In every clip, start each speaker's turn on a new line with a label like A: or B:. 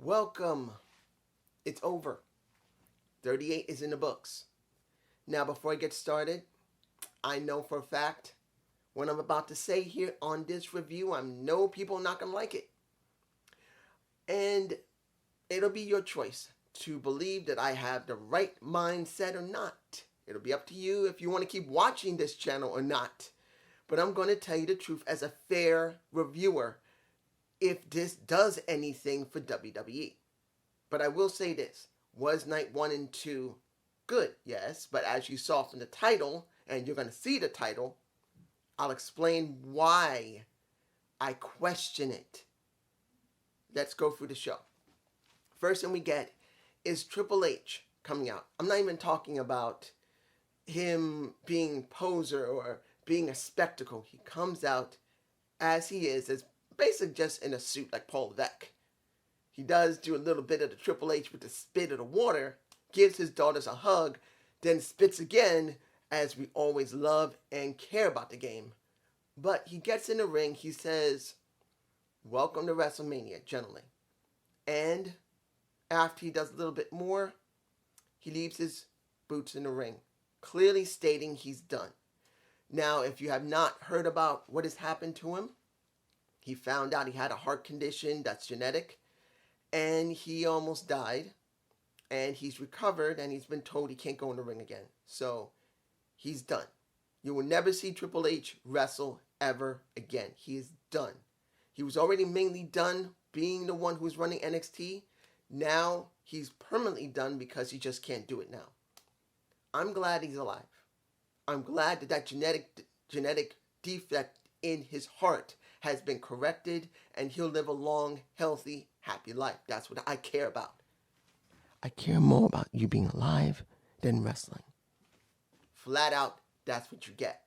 A: Welcome. It's over. 38 is in the books. Now, before I get started, I know for a fact what I'm about to say here on this review, I know people are not going to like it. And it'll be your choice to believe that I have the right mindset or not. It'll be up to you if you want to keep watching this channel or not. But I'm going to tell you the truth as a fair reviewer if this does anything for WWE. But I will say this. Was night 1 and 2 good? Yes. But as you saw from the title, and you're going to see the title, I'll explain why I question it. Let's go through the show. First thing we get is Triple H coming out. I'm not even talking about him being poser or being a spectacle. He comes out as he is, as basically just in a suit like Paul Levesque. He does do a little bit of the Triple H with the spit of the water, gives his daughters a hug, then spits again, as we always love and care about the game. But he gets in the ring, he says, "Welcome to WrestleMania, gentlemen." And after he does a little bit more, he leaves his boots in the ring, clearly stating he's done. Now, if you have not heard about what has happened to him, he found out he had a heart condition that's genetic, and he almost died, and he's recovered, and he's been told he can't go in the ring again. So, he's done. You will never see Triple H wrestle ever again. He is done. He was already mainly done being the one who was running NXT. Now, he's permanently done because he just can't do it now. I'm glad he's alive. I'm glad that genetic defect in his heart has been corrected, and he'll live a long, healthy, happy life. That's what I care about. I care more about you being alive than wrestling. Flat out, that's what you get.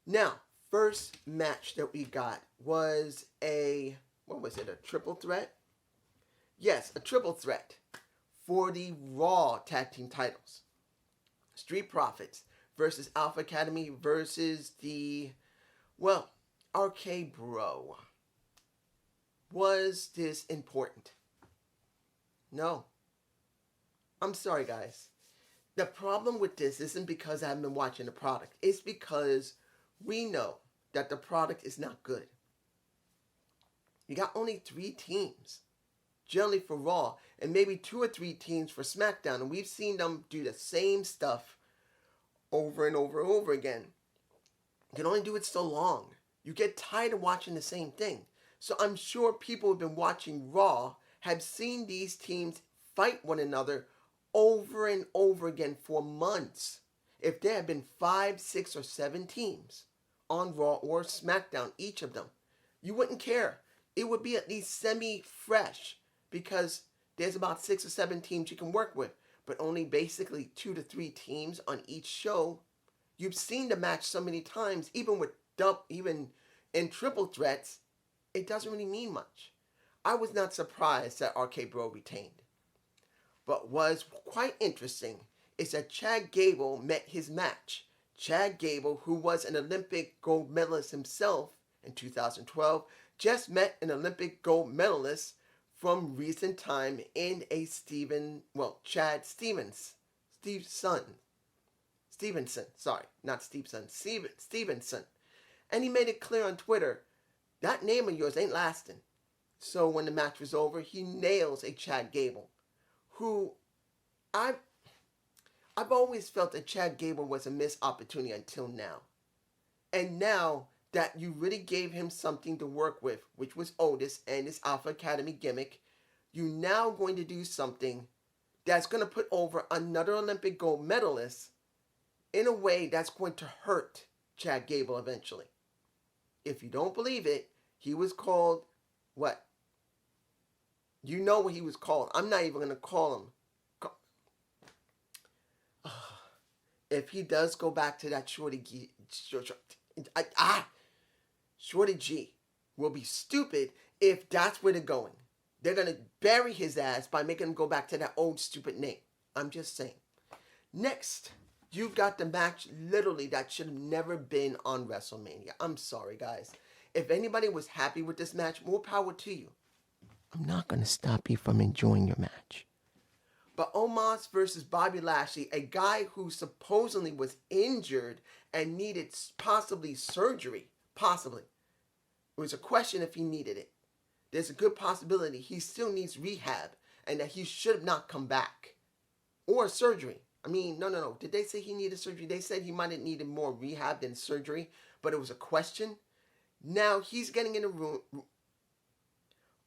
A: Now, first match that we got was a triple threat? Yes, a triple threat for the Raw tag team titles. Street Profits versus Alpha Academy versus the, RK Bro. Was this important? No. I'm sorry, guys. The problem with this isn't because I haven't been watching the product. It's because we know that the product is not good. You got only 3 teams, generally for Raw, and maybe 2 or 3 teams for SmackDown, and we've seen them do the same stuff over and over and over again. You can only do it so long. You get tired of watching the same thing. So I'm sure people who have been watching Raw have seen these teams fight one another over and over again for months. If there had been 5, 6, or 7 teams on Raw or SmackDown, each of them, you wouldn't care. It would be at least semi-fresh because there's about 6 or 7 teams you can work with, but only basically 2 to 3 teams on each show. You've seen the match so many times, even in triple threats, it doesn't really mean much. I was not surprised that RK Bro retained. But what's quite interesting is that Chad Gable met his match. Chad Gable, who was an Olympic gold medalist himself in 2012, just met an Olympic gold medalist from recent time in a Chad Stevenson. And he made it clear on Twitter, that name of yours ain't lasting. So when the match was over, he nails a Chad Gable, who I've always felt that Chad Gable was a missed opportunity until now. And now that you really gave him something to work with, which was Otis and his Alpha Academy gimmick, you're now going to do something that's going to put over another Olympic gold medalist in a way that's going to hurt Chad Gable eventually. If you don't believe it, he was called what? You know what he was called. I'm not even going to call him. If he does go back to that Shorty G will be stupid if that's where they're going. They're going to bury his ass by making him go back to that old stupid name. I'm just saying. Next, you've got the match literally that should have never been on WrestleMania. I'm sorry, guys. If anybody was happy with this match, more power to you. I'm not going to stop you from enjoying your match. But Omos versus Bobby Lashley, a guy who supposedly was injured and needed possibly surgery. Possibly. It was a question if he needed it. There's a good possibility he still needs rehab and that he should have not come back. Or surgery. I mean, no. Did they say he needed surgery? They said he might have needed more rehab than surgery, but it was a question. Now he's getting in a room.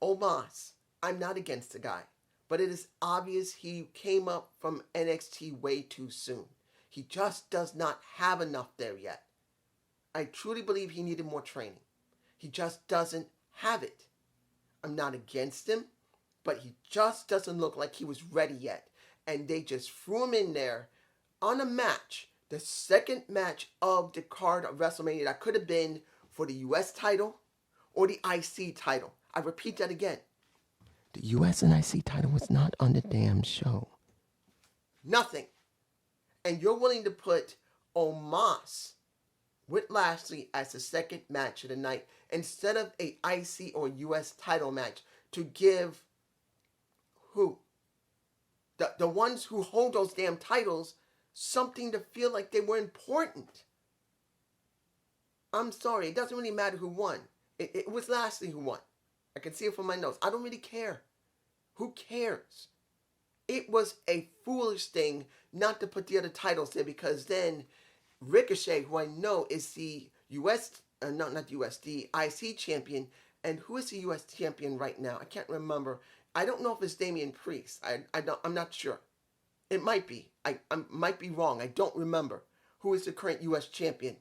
A: Omos, I'm not against the guy, but it is obvious he came up from NXT way too soon. He just does not have enough there yet. I truly believe he needed more training. He just doesn't have it. I'm not against him, but he just doesn't look like he was ready yet. And they just threw him in there on a match, the second match of the card of WrestleMania that could have been for the US title or the IC title. I repeat that again. The US and IC title was not on the damn show. Nothing. And you're willing to put Omos with Lashley as the second match of the night instead of a IC or US title match to give who? The ones who hold those damn titles something to feel like they were important. I'm sorry, it doesn't really matter who won. It was Lashley who won. I can see it from my notes. I don't really care. Who cares? It was a foolish thing not to put the other titles there because then Ricochet, who I know is the the IC champion, and who is the US champion right now? I can't remember. I don't know if it's Damien Priest. I'm not sure. It might be. I might be wrong. I don't remember who is the current US champion.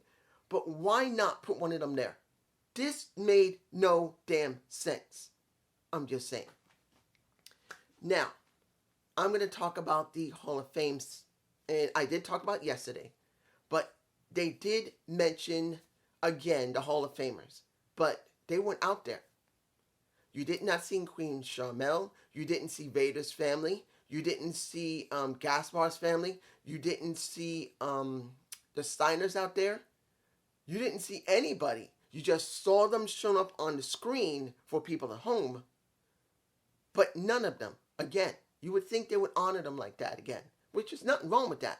A: But why not put one of them there? This made no damn sense. I'm just saying. Now, I'm going to talk about the Hall of Fame. And I did talk about it yesterday. But they did mention, again, the Hall of Famers. But they weren't out there. You did not see Queen Sharmell. You didn't see Vader's family. You didn't see Gaspar's family. You didn't see the Steiners out there. You didn't see anybody. You just saw them shown up on the screen for people at home. But none of them. Again, you would think they would honor them like that again. Which is nothing wrong with that.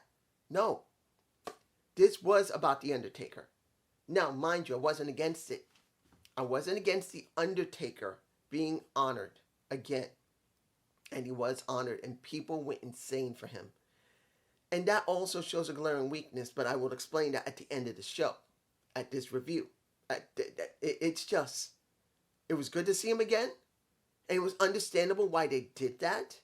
A: No. This was about The Undertaker. Now, mind you, I wasn't against it. I wasn't against The Undertaker being honored again. And he was honored, and people went insane for him. And that also shows a glaring weakness, but I will explain that at the end of the show, at this review. It's just, it was good to see him again, and it was understandable why they did that,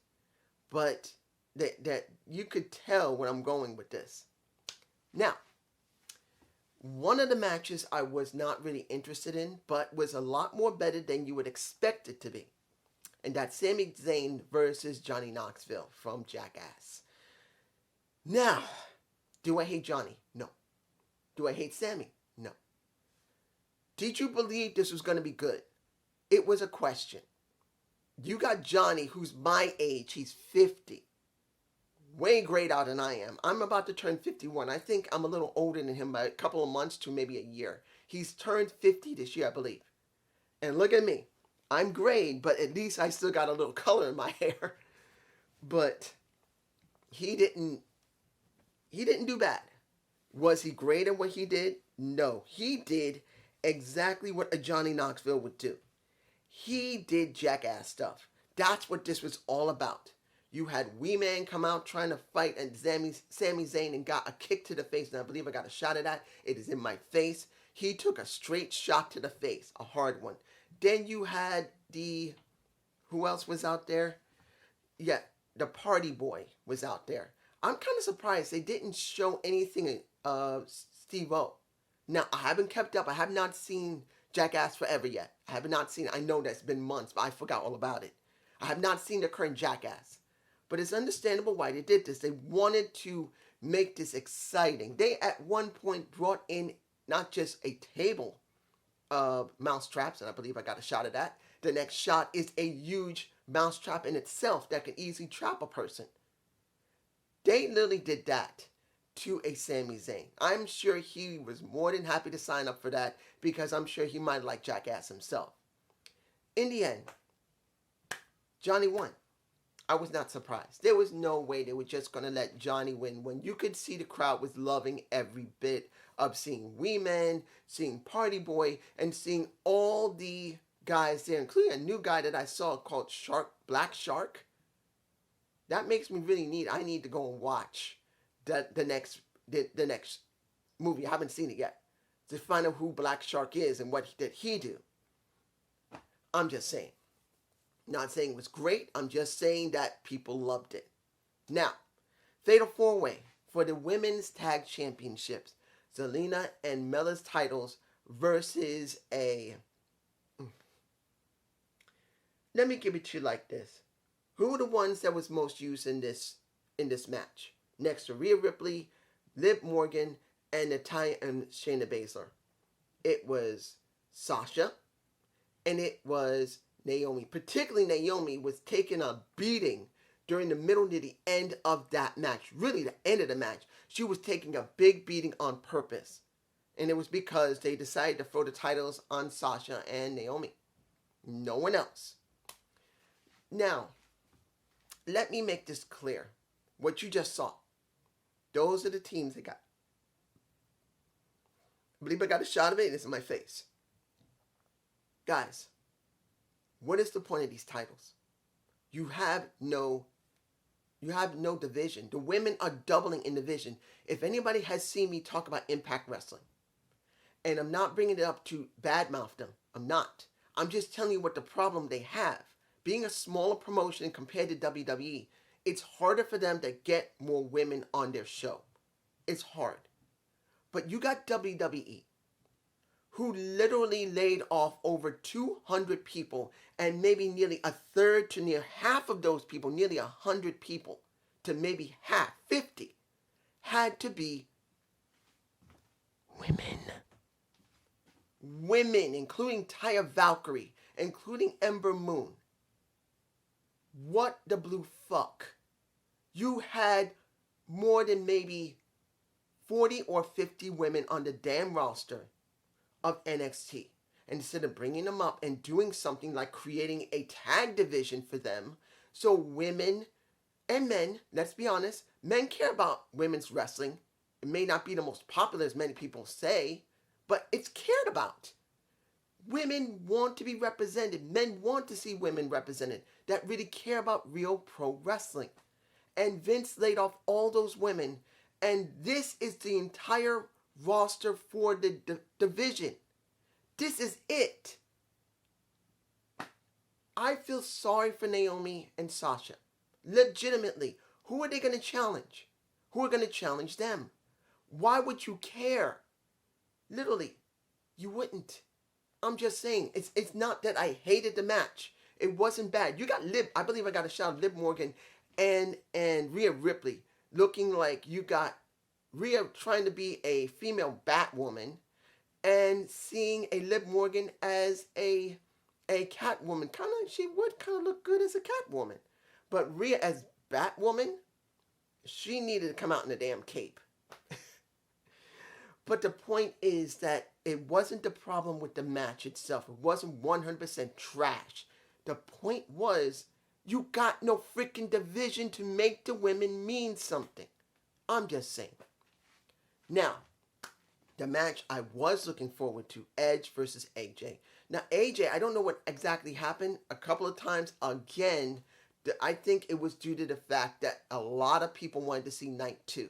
A: but that you could tell where I'm going with this. Now, one of the matches I was not really interested in, but was a lot more better than you would expect it to be. And that's Sami Zayn versus Johnny Knoxville from Jackass. Now, do I hate Johnny? No. Do I hate Sami? No. Did you believe this was going to be good? It was a question. You got Johnny, who's my age. He's 50. Way great out than I am. I'm about to turn 51. I think I'm a little older than him by a couple of months to maybe a year. He's turned 50 this year, I believe. And look at me. I'm gray, but at least I still got a little color in my hair. But he didn't do bad. Was he great at what he did? No. He did exactly what a Johnny Knoxville would do. He did Jackass stuff. That's what this was all about. You had Wee Man come out trying to fight and Sami Zayn and got a kick to the face. And I believe I got a shot at that. It is in my face. He took a straight shot to the face. A hard one. Then you had who else was out there? Yeah, the Party Boy was out there. I'm kind of surprised they didn't show anything of Steve-O. Now, I haven't kept up. I have not seen Jackass Forever yet. I have not seen it. I know that's been months, but I forgot all about it. I have not seen the current Jackass. But it's understandable why they did this. They wanted to make this exciting. They, at one point, brought in not just a table of mousetraps, and I believe I got a shot at that. The next shot is a huge mousetrap in itself that can easily trap a person. They literally did that to a Sami Zayn. I'm sure he was more than happy to sign up for that because I'm sure he might like Jackass himself. In the end, Johnny won. I was not surprised. There was no way they were just going to let Johnny win when you could see the crowd was loving every bit of seeing Wee Man, seeing Party Boy, and seeing all the guys there, including a new guy that I saw called Black Shark. That makes me really I need to go and watch the next movie. I haven't seen it yet, to find out who Black Shark is and what did he do. I'm just saying. Not saying it was great. I'm just saying that people loved it. Now, Fatal 4-Way for the Women's Tag Championships. Zelina and Mella's titles versus a... Let me give it to you like this. Who were the ones that was most used in this match? Next to Rhea Ripley, Liv Morgan, and Natalya and Shayna Baszler. It was Sasha, and it was Naomi. Particularly Naomi was taking a beating during the middle to the end of that match. Really, the end of the match. She was taking a big beating on purpose. And it was because they decided to throw the titles on Sasha and Naomi. No one else. Now, let me make this clear. What you just saw. Those are the teams they got. I believe I got a shot of it. It's in my face. Guys, what is the point of these titles? You have no division. The women are doubling in division. If anybody has seen me talk about Impact Wrestling, and I'm not bringing it up to badmouth them. I'm not. I'm just telling you what the problem they have. Being a smaller promotion compared to WWE, it's harder for them to get more women on their show. It's hard. But you got WWE, who literally laid off over 200 people, and maybe nearly a third to near half of those people, nearly 100 people, to maybe half, 50, had to be women. Women, including Taya Valkyrie, including Ember Moon. What the blue fuck? You had more than maybe 40 or 50 women on the damn roster of NXT. And instead of bringing them up and doing something like creating a tag division for them, so women and men, let's be honest, men care about women's wrestling. It may not be the most popular as many people say, but it's cared about. Women want to be represented. Men want to see women represented that really care about real pro wrestling. And Vince laid off all those women, and this is the entire roster for the division. This is it. I feel sorry for Naomi and Sasha. Legitimately. Who are they going to challenge? Who are going to challenge them? Why would you care? Literally, you wouldn't. I'm just saying, it's not that I hated the match. It wasn't bad. You got I believe I got a shot of Liv Morgan and Rhea Ripley looking like you got Rhea trying to be a female Batwoman and seeing a Liv Morgan as a Catwoman. She would kind of look good as a Catwoman. But Rhea as Batwoman, she needed to come out in a damn cape. But the point is that it wasn't the problem with the match itself. It wasn't 100% trash. The point was, you got no freaking division to make the women mean something. I'm just saying. Now, the match I was looking forward to, Edge versus AJ. Now, AJ, I don't know what exactly happened. A couple of times, again, I think it was due to the fact that a lot of people wanted to see Night 2.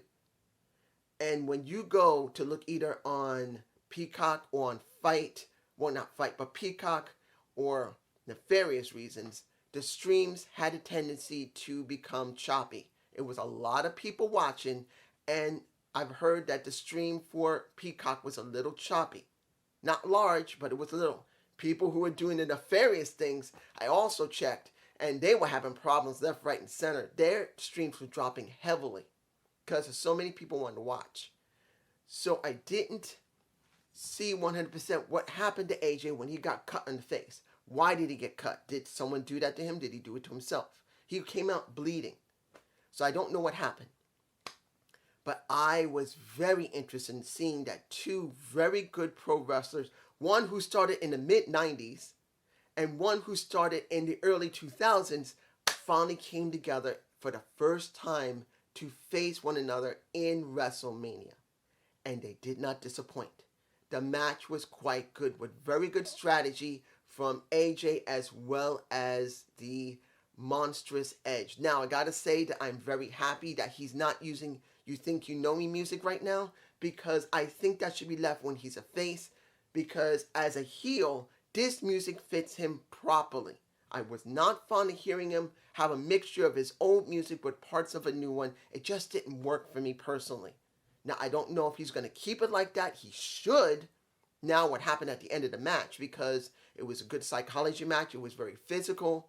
A: And when you go to look either on Peacock or on Peacock or nefarious reasons, the streams had a tendency to become choppy. It was a lot of people watching, and I've heard that the stream for Peacock was a little choppy. Not large, but it was a little. People who were doing the nefarious things, I also checked, and they were having problems left, right, and center. Their streams were dropping heavily because there's so many people wanting to watch. So I didn't see 100% what happened to AJ when he got cut in the face. Why did he get cut? Did someone do that to him? Did he do it to himself? He came out bleeding. So I don't know what happened. But I was very interested in seeing that two very good pro wrestlers, one who started in the mid-90s and one who started in the early 2000s finally came together for the first time to face one another in WrestleMania. And they did not disappoint. The match was quite good with very good strategy from AJ as well as the monstrous Edge. Now, I gotta say that I'm very happy that he's not using You Think You Know Me music right now, because I think that should be left when he's a face, because as a heel, this music fits him properly. I was not fond of hearing him have a mixture of his old music with parts of a new one. It just didn't work for me personally. Now, I don't know if he's going to keep it like that. He should. Now, what happened at the end of the match, because it was a good psychology match. It was very physical.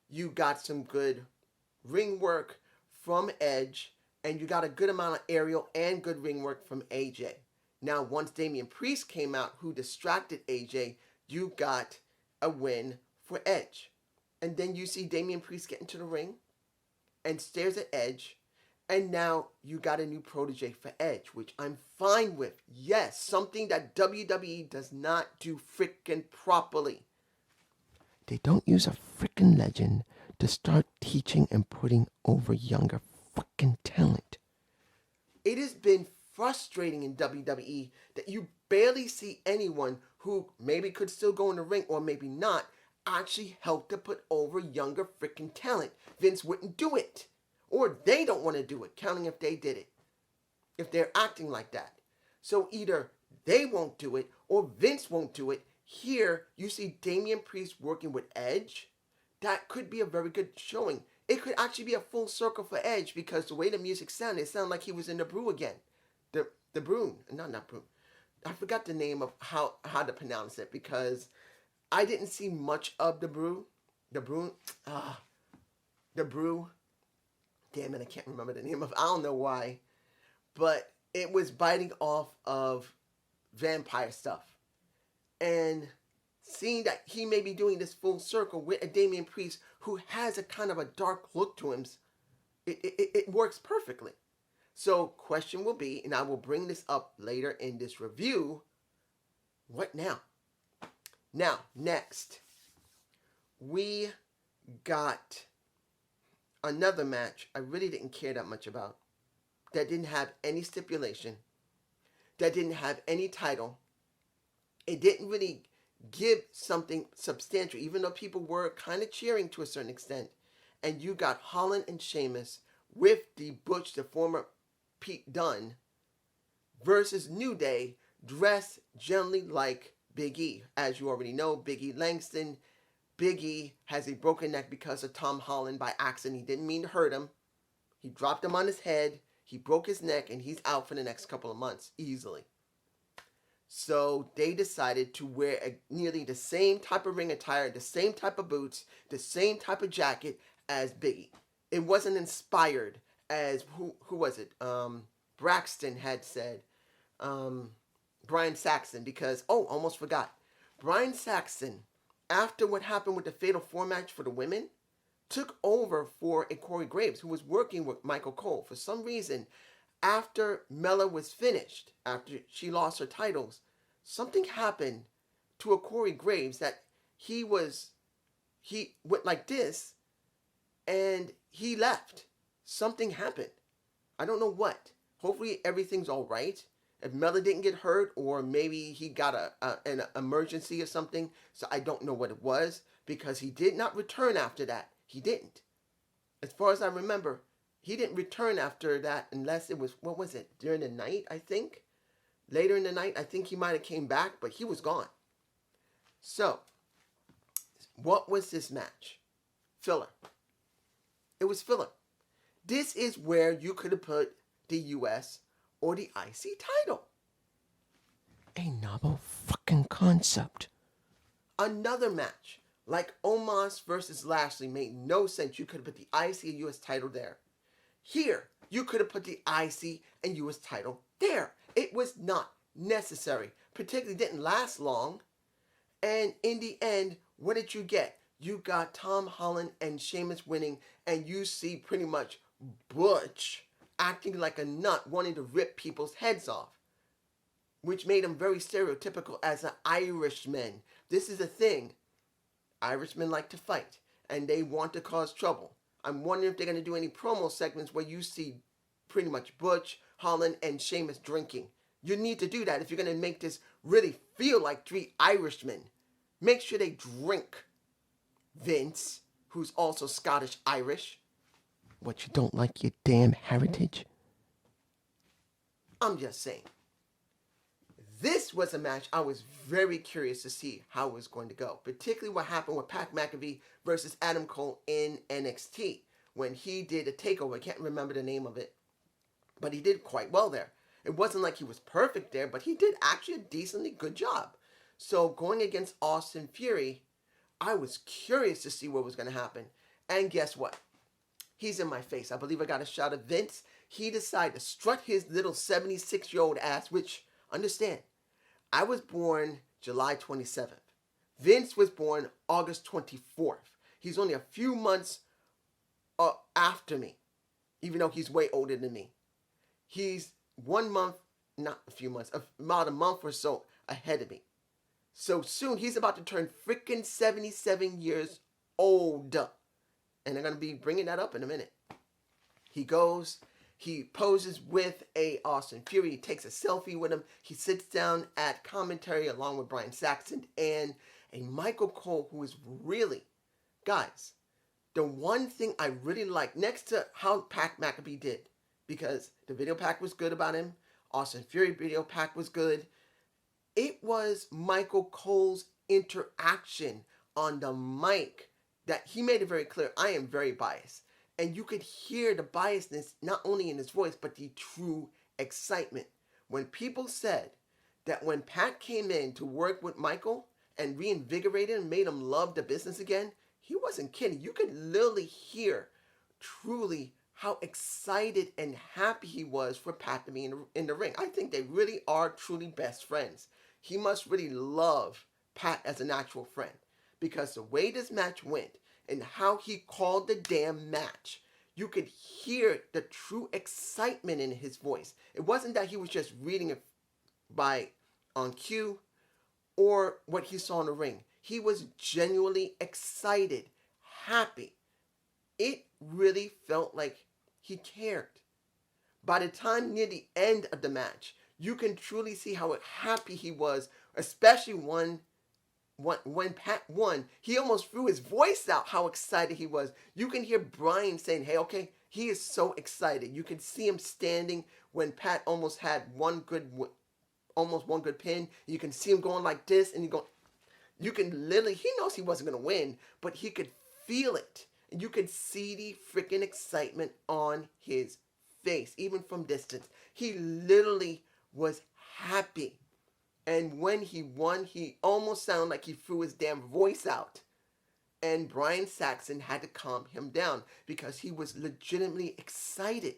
A: You got some good ring work from Edge, and you got a good amount of aerial and good ring work from AJ. Now, once Damien Priest came out, who distracted AJ, you got a win for Edge. And then you see Damien Priest get into the ring and stares at Edge. And now you got a new protege for Edge, which I'm fine with. Yes, something that WWE does not do frickin' properly. They don't use a frickin' legend to start teaching and putting over younger frickin' talent. It has been frustrating in WWE that you barely see anyone who maybe could still go in the ring or maybe not actually help to put over younger frickin' talent. Vince wouldn't do it. Or they don't want to do it, counting if they did it. If they're acting like that. So either they won't do it or Vince won't do it. Here, you see Damien Priest working with Edge. That could be a very good showing. It could actually be a full circle for Edge, because the way the music sounded, it sounded like he was in the brew again. The brew. Not brew. I forgot the name of how to pronounce it, because I didn't see much of the brew. The brew. Damn it, I can't remember the name of it. I don't know why. But it was biting off of vampire stuff. And seeing that he may be doing this full circle with a Damien Priest who has a kind of a dark look to him, it works perfectly. So question will be, and I will bring this up later in this review, what now? Now, next, we got another match I really didn't care that much about, that didn't have any stipulation, that didn't have any title. It didn't really give something substantial, even though people were kind of cheering to a certain extent. And you got Holland and Sheamus with the Butch, the former Pete Dunne, versus New Day, dressed generally like Big E. As you already know, Big E Langston. Big E has a broken neck because of Tom Holland by accident. He didn't mean to hurt him. He dropped him on his head. He broke his neck, and he's out for the next couple of months, easily. So they decided to wear nearly the same type of ring attire, the same type of boots, the same type of jacket as Big E. It wasn't inspired as, who was it? Braxton had said, Brian Saxton, because, almost forgot. Brian Saxton, after what happened with the Fatal 4 match for the women, took over for a Corey Graves, who was working with Michael Cole. For some reason, after Mella was finished, after she lost her titles, something happened to a Corey Graves that he went like this, and he left. Something happened. I don't know what. Hopefully everything's all right. If Mella didn't get hurt, or maybe he got an emergency or something. So I don't know what it was, because he did not return after that. He didn't. As far as I remember, he didn't return after that unless it was, what was it, during the night, I think? Later in the night, I think he might have came back, but he was gone. So, what was this match? Filler. It was filler. This is where you could have put the US or the IC title. A novel fucking concept. Another match, like Omos versus Lashley, made no sense. You could have put the IC and US title there. Here, you could have put the IC and US title there. It was not necessary. Particularly didn't last long. And in the end, what did you get? You got Tom Holland and Sheamus winning, and you see pretty much Butch acting like a nut, wanting to rip people's heads off, which made him very stereotypical as an Irishman. This is a thing. Irishmen like to fight, and they want to cause trouble. I'm wondering if they're going to do any promo segments where you see pretty much Butch, Holland, and Sheamus drinking. You need to do that if you're going to make this really feel like three Irishmen. Make sure they drink. Vince, who's also Scottish-Irish. What, you don't like your damn heritage? I'm just saying. This was a match I was very curious to see how it was going to go. Particularly what happened with Pat McAfee versus Adam Cole in NXT. When he did a takeover. I can't remember the name of it. But he did quite well there. It wasn't like he was perfect there, but he did actually a decently good job. So going against Austin Fury, I was curious to see what was going to happen. And guess what? He's in my face. I believe I got a shot of Vince. He decided to strut his little 76-year-old ass, which, understand, I was born July 27th. Vince was born August 24th. He's only a few months after me, even though he's way older than me. He's 1 month, not a few months, about a month or so ahead of me. So soon, he's about to turn freaking 77 years old. And I'm going to be bringing that up in a minute. He poses with a Austin Fury. He takes a selfie with him. He sits down at commentary along with Brian Saxton and a Michael Cole who is really, guys, the one thing I really like, next to how Pat McAfee did, because the video pack was good about him, Austin Fury video pack was good, it was Michael Cole's interaction on the mic that he made it very clear, I am very biased. And you could hear the biasness not only in his voice, but the true excitement. When people said that when Pat came in to work with Michael and reinvigorated and made him love the business again, he wasn't kidding. You could literally hear truly how excited and happy he was for Pat to be in the ring. I think they really are truly best friends. He must really love Pat as an actual friend, because the way this match went and how he called the damn match, you could hear the true excitement in his voice. It wasn't that he was just reading it on cue or what he saw in the ring. He was genuinely excited, happy. It really felt like he cared. By the time near the end of the match, you can truly see how happy he was, especially when Pat won. He almost threw his voice out how excited he was. You can hear Brian saying, hey, okay, he is so excited. You can see him standing when Pat almost had one good pin. You can see him going like this, and you can literally, he knows he wasn't going to win, but he could feel it. And you could see the freaking excitement on his face, even from distance. He literally was happy. And when he won, he almost sounded like he threw his damn voice out. And Brian Saxton had to calm him down because he was legitimately excited.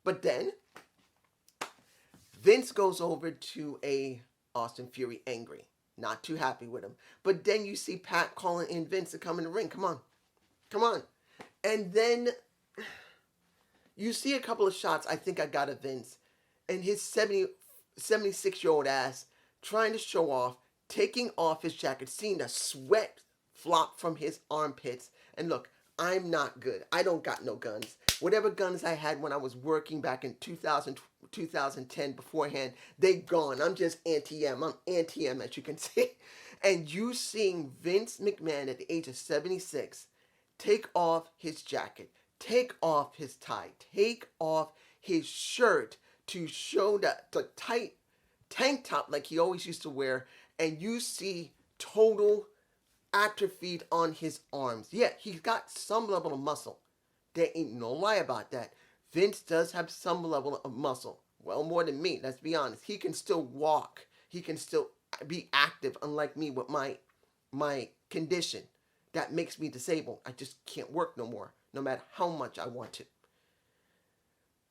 A: But then, Vince goes over to a Austin Fury angry. Not too happy with him. But then you see Pat calling in Vince to come in the ring. Come on. Come on. And then you see a couple of shots I think I got of Vince. And his 76-year-old ass trying to show off, taking off his jacket, seeing the sweat flop from his armpits. And look, I'm not good. I don't got no guns. Whatever guns I had when I was working back in 2010 beforehand, they gone. I'm just anti-M. I'm anti-M, as you can see. And you seeing Vince McMahon at the age of 76 take off his jacket, take off his tie, take off his shirt to show the tight tank top like he always used to wear, and you see total atrophied on his arms. Yeah, he's got some level of muscle. There ain't no lie about that. Vince does have some level of muscle. Well, more than me, let's be honest. He can still walk. He can still be active, unlike me with my condition. That makes me disabled. I just can't work no more, no matter how much I want to.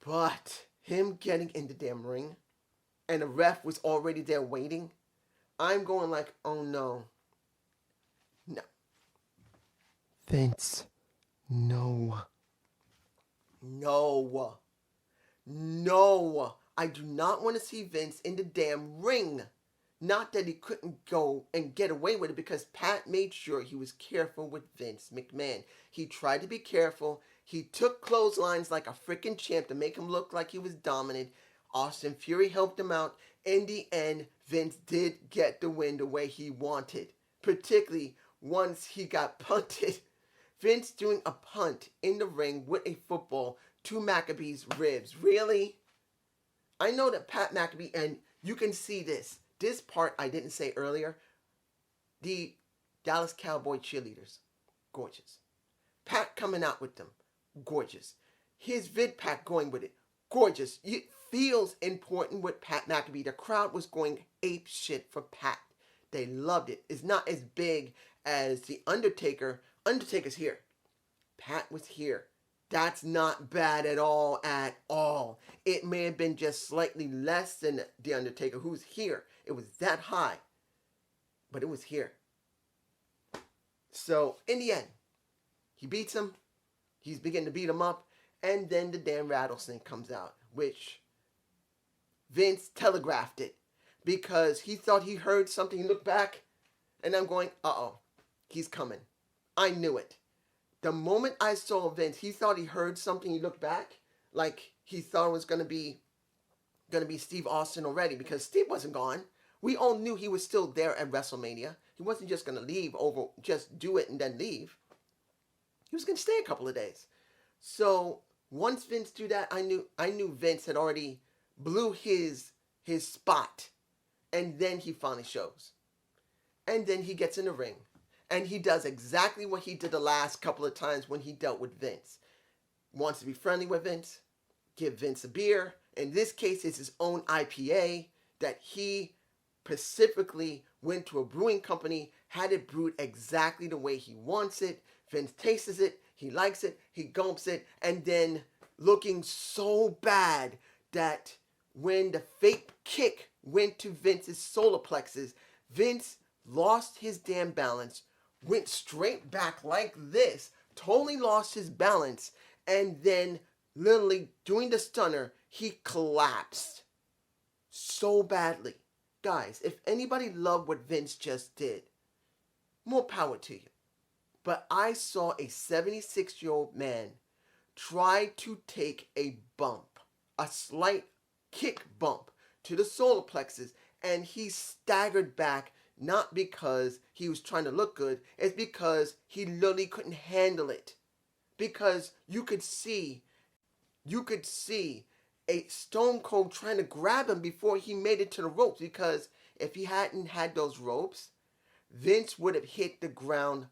A: But him getting in the damn ring, and the ref was already there waiting, I'm going like, oh no. No. Vince, no. No. No. I do not want to see Vince in the damn ring. Not that he couldn't go and get away with it, because Pat made sure he was careful with Vince McMahon. He tried to be careful. He took clotheslines like a freaking champ to make him look like he was dominant. Austin Fury helped him out. In the end, Vince did get the win the way he wanted, particularly once he got punted. Vince doing a punt in the ring with a football to McAfee's ribs. Really? I know that Pat McAfee, and you can see this. This part I didn't say earlier. The Dallas Cowboy cheerleaders. Gorgeous. Pat coming out with them. Gorgeous. His vid pack going with it. Gorgeous. It feels important with Pat McAfee. The crowd was going ape shit for Pat. They loved it. It's not as big as The Undertaker. Undertaker's here. Pat was here. That's not bad at all, at all. It may have been just slightly less than The Undertaker, who's here. It was that high. But it was here. So, in the end, he beats him. He's beginning to beat him up. And then the damn rattlesnake comes out, which Vince telegraphed it because he thought he heard something. He looked back, and I'm going, uh-oh, he's coming. I knew it. The moment I saw Vince, he thought he heard something. He looked back like he thought it was going to be Steve Austin already, because Steve wasn't gone. We all knew he was still there at WrestleMania. He wasn't just going to leave over, just do it and then leave. He was going to stay a couple of days. So once Vince do that, I knew Vince had already blew his spot. And then he finally shows. And then he gets in the ring. And he does exactly what he did the last couple of times when he dealt with Vince. Wants to be friendly with Vince. Give Vince a beer. In this case, it's his own IPA that he specifically went to a brewing company, had it brewed exactly the way he wants it. Vince tastes it. He likes it. He gulps it. And then looking so bad that when the fake kick went to Vince's solar plexus, Vince lost his damn balance, went straight back like this, totally lost his balance, and then literally doing the stunner, he collapsed so badly. Guys, if anybody loved what Vince just did, more power to you. But I saw a 76-year-old man try to take a bump, a slight kick bump to the solar plexus, and he staggered back. Not because he was trying to look good, it's because he literally couldn't handle it. Because you could see a Stone Cold trying to grab him before he made it to the ropes. Because if he hadn't had those ropes, Vince would have hit the ground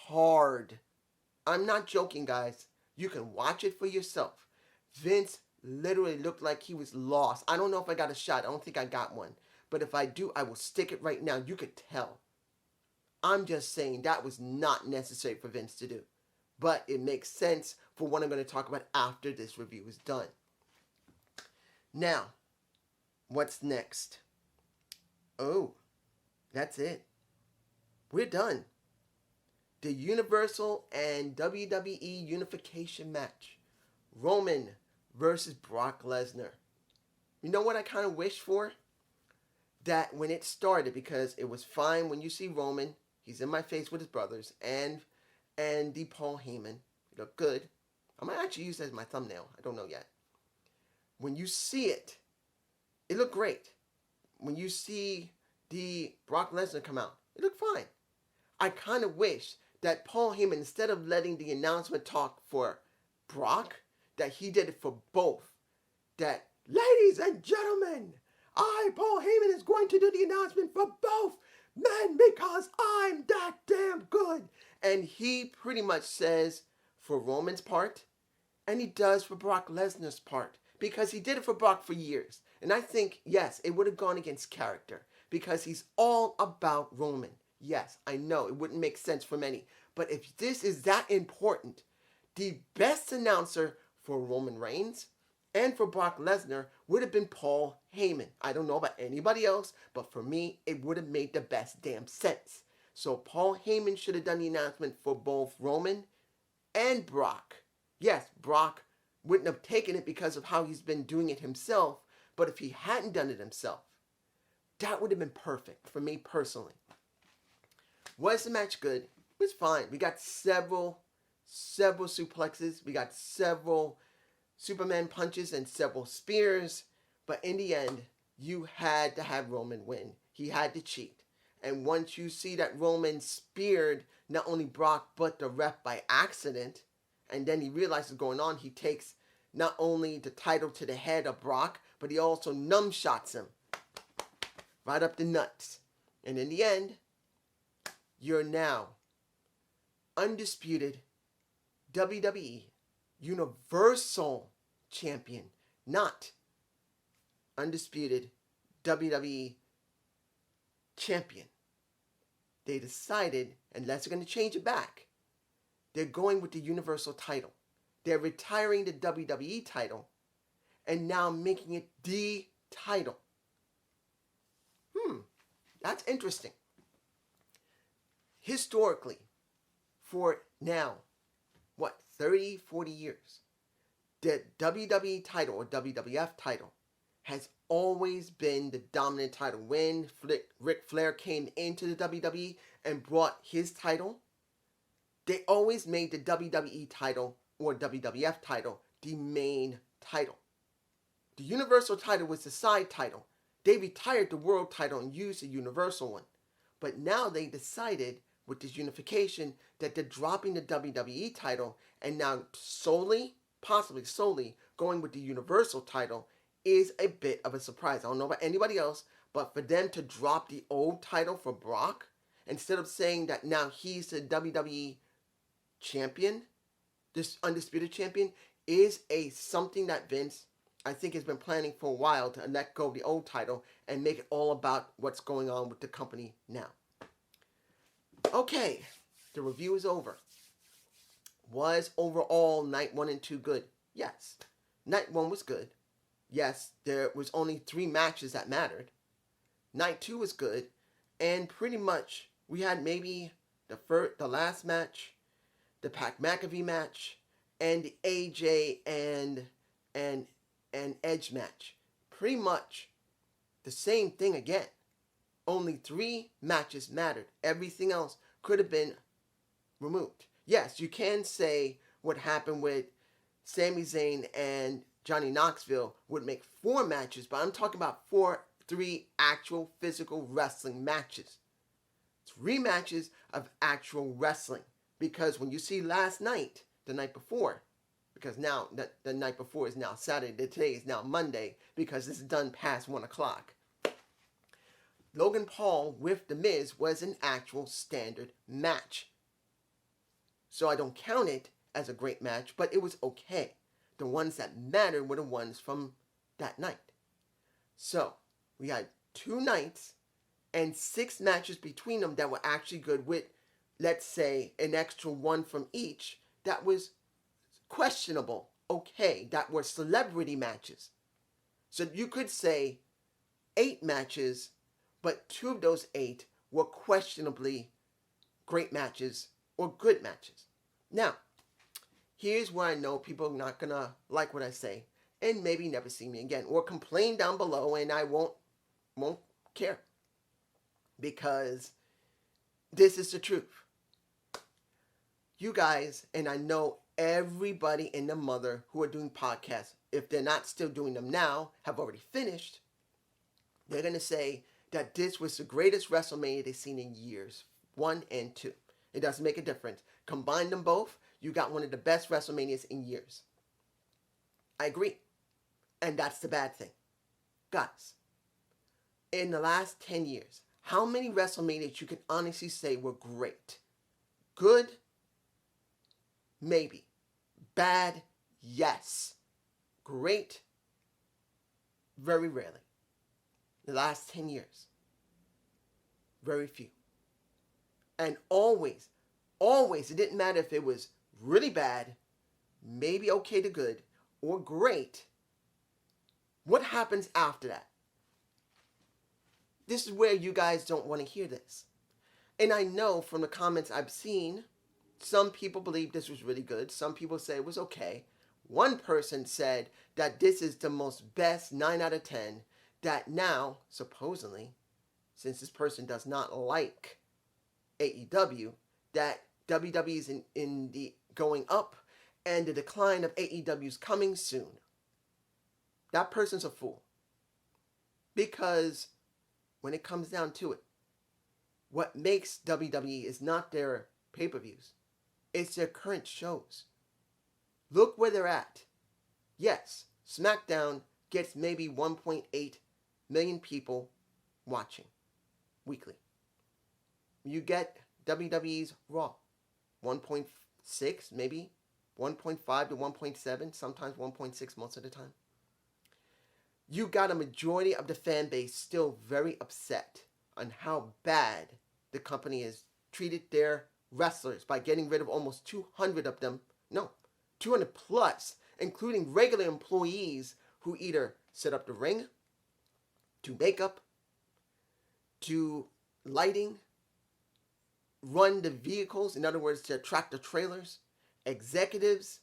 A: hard. I'm not joking, guys. You can watch it for yourself. Vince literally looked like he was lost. I don't know if I got a shot. I don't think I got one. But if I do, I will stick it right now. You could tell. I'm just saying that was not necessary for Vince to do. But it makes sense for what I'm going to talk about after this review is done. Now, what's next? Oh, that's it. We're done. The Universal and WWE Unification match. Roman versus Brock Lesnar. You know what I kind of wish for? That when it started, because it was fine when you see Roman, he's in my face with his brothers, and the Paul Heyman. It looked good. I might actually use that as my thumbnail. I don't know yet. When you see it, it looked great. When you see the Brock Lesnar come out, it looked fine. I kind of wish that Paul Heyman, instead of letting the announcement talk for Brock, that he did it for both. That, ladies and gentlemen, I, Paul Heyman, is going to do the announcement for both men because I'm that damn good. And he pretty much says for Roman's part, and he does for Brock Lesnar's part, because he did it for Brock for years. And I think, yes, it would have gone against character because he's all about Roman. Yes, I know it wouldn't make sense for many, but if this is that important, the best announcer for Roman Reigns and for Brock Lesnar would have been Paul Heyman. I don't know about anybody else, but for me, it would have made the best damn sense. So Paul Heyman should have done the announcement for both Roman and Brock. Yes, Brock wouldn't have taken it because of how he's been doing it himself, but if he hadn't done it himself, That would have been perfect for me personally. Was the match good? It was fine. We got several suplexes. We got several Superman punches and several spears. But in the end, you had to have Roman win. He had to cheat. And once you see that Roman speared not only Brock but the ref by accident, and then he realizes what's going on, he takes not only the title to the head of Brock, but he also numb shots him right up the nuts. And in the end, you're now undisputed WWE Universal Champion, not undisputed WWE Champion. They decided, unless they're going to change it back, they're going with the Universal title. They're retiring the WWE title and now making it the title. That's interesting. Historically, for now, 30, 40 years, the WWE title or WWF title has always been the dominant title. When Ric Flair came into the WWE and brought his title, they always made the WWE title or WWF title the main title. The Universal title was the side title. They retired the world title and used the Universal one. But now they decided with this unification that they're dropping the WWE title and now possibly solely, going with the Universal title is a bit of a surprise. I don't know about anybody else, but for them to drop the old title for Brock, instead of saying that now he's the WWE champion, this undisputed champion, is something that Vince, I think, has been planning for a while to let go of the old title and make it all about what's going on with the company now. Okay, the review is over. Was overall night 1 and 2 good? Yes. Night 1 was good. Yes, there was only 3 matches that mattered. Night 2 was good, and pretty much we had maybe the last match, the Pat McAfee match, and the AJ and Edge match. Pretty much the same thing again. Only 3 matches mattered. Everything else could have been removed. Yes, you can say what happened with Sami Zayn and Johnny Knoxville would make 4 matches, but I'm talking about 3 actual physical wrestling matches. 3 matches of actual wrestling. Because when you see last night, the night before, because now the night before is now Saturday, today is now Monday, because this is done past 1 o'clock. Logan Paul with The Miz was an actual standard match. So I don't count it as a great match, but it was okay. The ones that mattered were the ones from that night. So we had 2 nights and 6 matches between them that were actually good with, let's say, an extra 1 from each that was questionable, okay, that were celebrity matches. So you could say 8 matches, but 2 of those 8 were questionably great matches or good matches. Now, here's where I know people are not going to like what I say and maybe never see me again or complain down below, and I won't care, because this is the truth. You guys, and I know everybody and their mother who are doing podcasts, if they're not still doing them now, have already finished, they're going to say that this was the greatest WrestleMania they've seen in years, 1 and 2. It doesn't make a difference. Combine them both, you got one of the best WrestleManias in years. I agree. And that's the bad thing. Guys, in the last 10 years, how many WrestleManias you can honestly say were great? Good? Maybe. Bad? Yes. Great? Very rarely. The last 10 years. Very few. And always, it didn't matter if it was really bad, maybe okay to good, or great. What happens after that? This is where you guys don't want to hear this. And I know from the comments I've seen, some people believe this was really good. Some people say it was okay. One person said that this is the most best 9 out of 10 that now, supposedly, since this person does not like AEW, that WWE is in the going up and the decline of AEW is coming soon. That person's a fool. Because when it comes down to it, what makes WWE is not their pay-per-views. It's their current shows. Look where they're at. Yes, SmackDown gets maybe 1.8 million people watching weekly. You get WWE's Raw, 1.6 maybe, 1.5 to 1.7, sometimes 1.6 most of the time. You got a majority of the fan base still very upset on how bad the company has treated their wrestlers by getting rid of almost 200 of them. No, 200 plus, including regular employees who either set up the ring, do makeup, do lighting, run the vehicles, in other words, to attract the trailers, executives.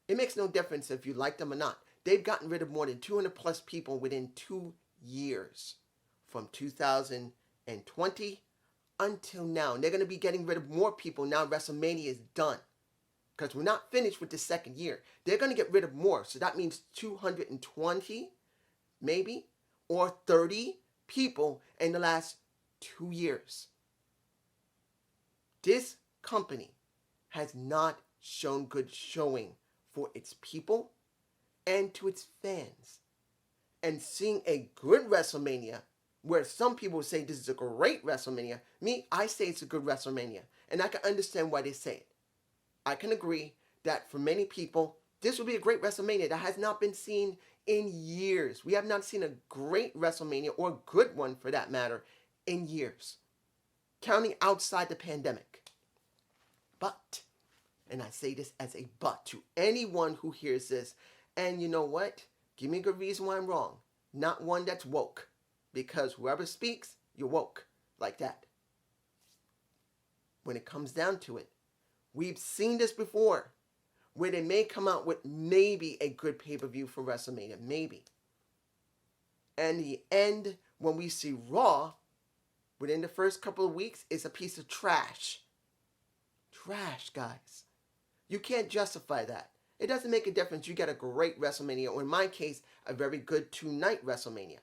A: It makes no difference if you like them or not. They've gotten rid of more than 200 plus people within 2 years, from 2020 until now. And they're going to be getting rid of more people now WrestleMania is done, because we're not finished with the second year. They're going to get rid of more. So that means 220 maybe, or 30 people in the last 2 years. This company has not shown good showing for its people and to its fans. And seeing a good WrestleMania, where some people say this is a great WrestleMania, me, I say it's a good WrestleMania. And I can understand why they say it. I can agree that for many people, this will be a great WrestleMania that has not been seen in years. We have not seen a great WrestleMania, or a good one for that matter, in years, counting outside the pandemic. But, and I say this as a but to anyone who hears this, and you know what? Give me a good reason why I'm wrong. Not one that's woke. Because whoever speaks, you're woke. Like that. When it comes down to it, we've seen this before, where they may come out with maybe a good pay-per-view for WrestleMania. Maybe. And the end, when we see Raw, within the first couple of weeks, is a piece of trash. Trash, guys. You can't justify that. It doesn't make a difference. You get a great WrestleMania, or in my case, a very good 2-night WrestleMania.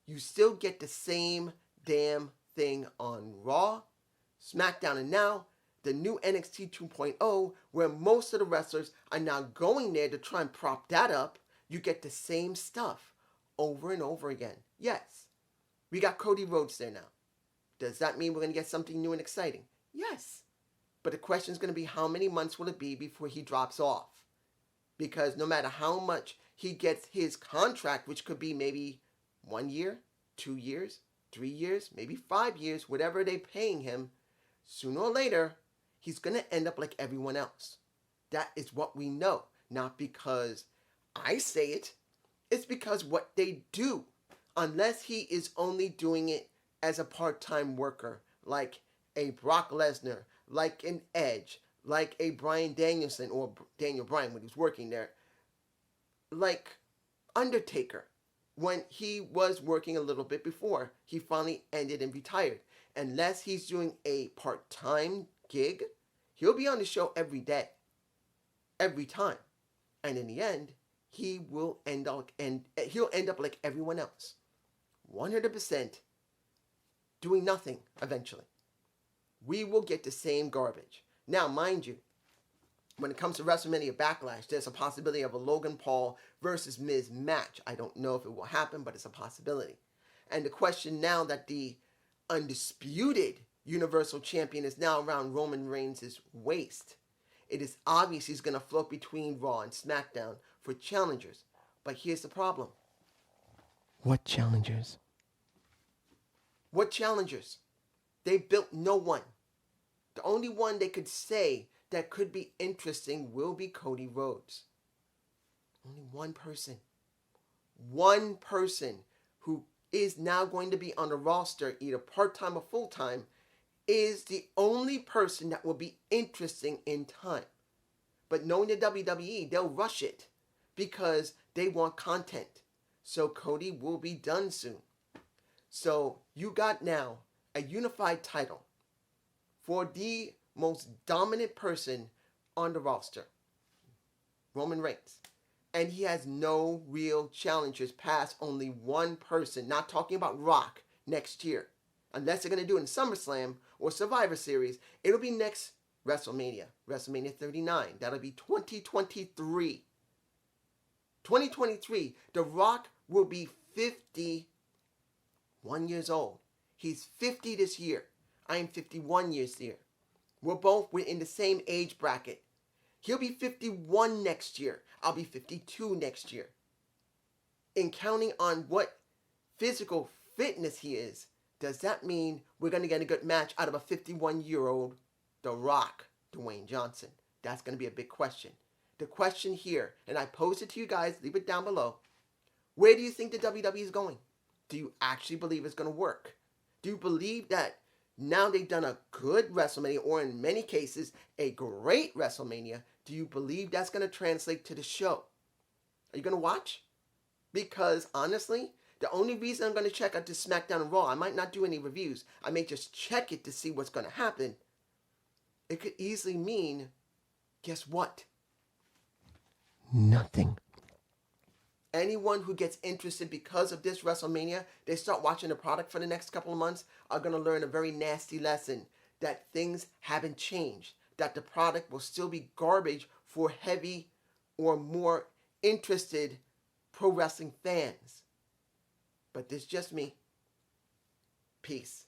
A: You still get the same damn thing on Raw, SmackDown, and now the new NXT 2.0, where most of the wrestlers are now going there to try and prop that up. You get the same stuff over and over again. Yes, we got Cody Rhodes there now. Does that mean we're going to get something new and exciting? Yes. But the question is going to be, how many months will it be before he drops off? Because no matter how much he gets his contract, which could be maybe 1 year, 2 years, 3 years, maybe 5 years, whatever they're paying him, sooner or later, he's going to end up like everyone else. That is what we know. Not because I say it. It's because what they do. Unless he is only doing it as a part-time worker, like a Brock Lesnar, like an Edge, like a Bryan Danielson, or Daniel Bryan when he was working there, like Undertaker, when he was working a little bit before he finally ended and retired. Unless he's doing a part-time gig, he'll be on the show every day, every time. And in the end, he will end up, and he'll end up like everyone else, 100% doing nothing eventually. We will get the same garbage. Now, mind you, when it comes to WrestleMania Backlash, there's a possibility of a Logan Paul versus Miz match. I don't know if it will happen, but it's a possibility. And the question now that the undisputed Universal Champion is now around Roman Reigns' waist, it is obvious he's going to float between Raw and SmackDown for challengers. But here's the problem. What challengers? What challengers? They built no one. The only one they could say that could be interesting will be Cody Rhodes. Only one person. One person who is now going to be on the roster, either part-time or full-time, is the only person that will be interesting in time. But knowing the WWE, they'll rush it because they want content. So Cody will be done soon. So you got now a unified title for the most dominant person on the roster, Roman Reigns. And he has no real challengers past only one person. Not talking about Rock next year. Unless they're going to do it in SummerSlam or Survivor Series, it'll be next WrestleMania. WrestleMania 39. That'll be 2023. 2023, The Rock will be 51 years old. He's 50 this year. I am 51 years here. We're in the same age bracket. He'll be 51 next year. I'll be 52 next year. In counting on what physical fitness he is, does that mean we're going to get a good match out of a 51-year-old The Rock, Dwayne Johnson? That's going to be a big question. The question here, and I posed it to you guys, leave it down below. Where do you think the WWE is going? Do you actually believe it's going to work? Do you believe that now they've done a good WrestleMania, or in many cases, a great WrestleMania, do you believe that's going to translate to the show? Are you going to watch? Because honestly, the only reason I'm going to check out this SmackDown and Raw, I might not do any reviews. I may just check it to see what's going to happen. It could easily mean, guess what? Nothing. Anyone who gets interested because of this WrestleMania, they start watching the product for the next couple of months, are going to learn a very nasty lesson that things haven't changed, that the product will still be garbage for heavy or more interested pro wrestling fans. But this is just me. Peace.